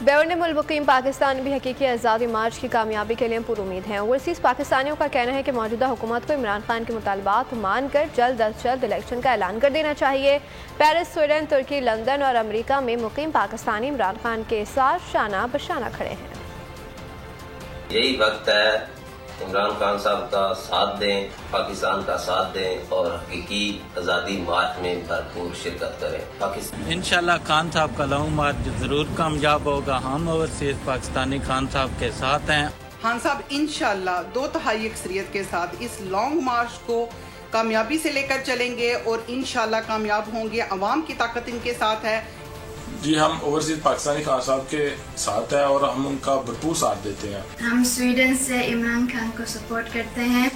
बैरून मुल्क मुकीम पाकिस्तान भी हकीकी आज़ादी मार्च की कामयाबी के लिए पुरुमीद हैं। ओवरसीज़ पाकिस्तानियों का कहना है कि मौजूदा हुकूमत को इमरान खान के मुतालबात मानकर जल्द अज जल्द इलेक्शन का ऐलान कर देना चाहिए। पेरिस, स्वीडन, तुर्की, लंदन और अमरीका में मुकीम पाकिस्तानी इमरान खान के साथ शाना बशाना खड़े हैं। यही वक्त है इमरान खान साहब का साथ दें, पाकिस्तान का साथ दें और हकीकी आज़ादी मार्च में भरपूर शिरकत करें। इंशाल्लाह खान साहब का लॉन्ग मार्च जरूर कामयाब होगा। हम ओवरसीज पाकिस्तानी खान साहब के साथ हैं। खान साहब इंशाल्लाह 2/3 अक्सरियत के साथ इस लॉन्ग मार्च को कामयाबी से लेकर चलेंगे और इंशाल्लाह कामयाब होंगे। अवाम की ताकत इनके साथ है। जी, हम ओवरसीज पाकिस्तानी खान साहब के साथ हैं और हम उनका भरपूर साथ देते हैं। हम स्वीडन से इमरान खान को सपोर्ट करते हैं।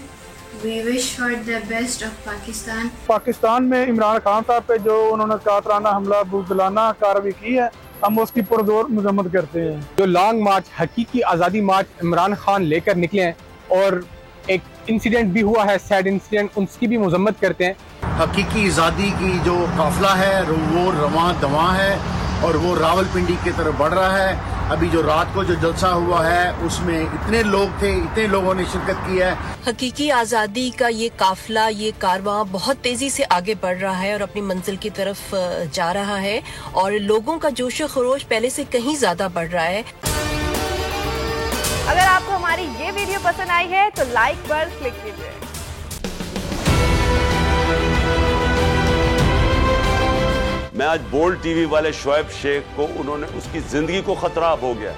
We wish for the best of Pakistan. Pakistan में इमरान खान साहब पे जो उन्होंने कातराना हमला बुज़दिलाना कार्रवाई की है, हम उसकी पुरजोर मजम्मत करते हैं। जो लॉन्ग मार्च, हकीकी आज़ादी मार्च इमरान खान लेकर निकले हैं और एक इंसिडेंट भी हुआ है, सैड इंसिडेंट, उसकी भी मजम्मत करते हैं। हकीकी आज़ादी की जो काफिला है वो रवां दवां है और वो रावलपिंडी की तरफ बढ़ रहा है। अभी जो रात को जो जलसा हुआ है उसमें इतने लोग थे, इतने लोगों ने शिरकत की है। हकीकी आज़ादी का ये काफिला, ये कारवां बहुत तेजी से आगे बढ़ रहा है और अपनी मंजिल की तरफ जा रहा है और लोगों का जोश व खरोश पहले से कहीं ज्यादा बढ़ रहा है। अगर आपको हमारी ये वीडियो पसंद आई है तो लाइक पर क्लिक कीजिए। मैं आज बोल्ड टीवी वाले शोएब शेख को, उन्होंने उसकी जिंदगी को खतरा हो गया।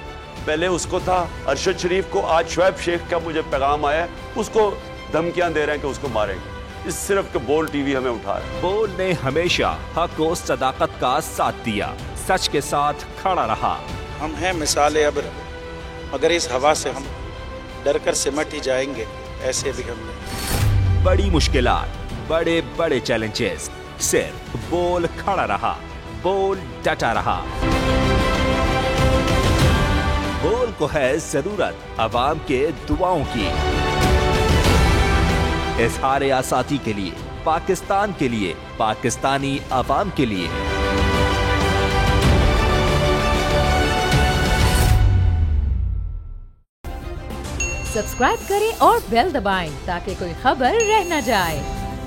पहले उसको था अरशद शरीफ को, आज शोएब शेख का मुझे पैगाम आया है, उसको धमकियां दे रहे हैं कि उसको मारेंगे। इस सिर्फ के बोल्ड टीवी हमें उठा रहा है। बोल्ड ने हमेशा हक और सदाकत का साथ दिया, सच के साथ खड़ा रहा। हम हैं मिसाल अब्र, मगर इस हवा से हम डर कर सिमट ही जाएंगे। ऐसे भी हमने बड़ी मुश्किलात, बड़े बड़े चैलेंजेस, सिर्फ बोल खड़ा रहा, बोल डटा रहा। बोल को है जरूरत अवाम के दुआओं की। इज़हार आज़ादी के लिए, पाकिस्तान के लिए, पाकिस्तानी अवाम के लिए। सब्सक्राइब करें और बेल दबाएं ताकि कोई खबर रह न जाए।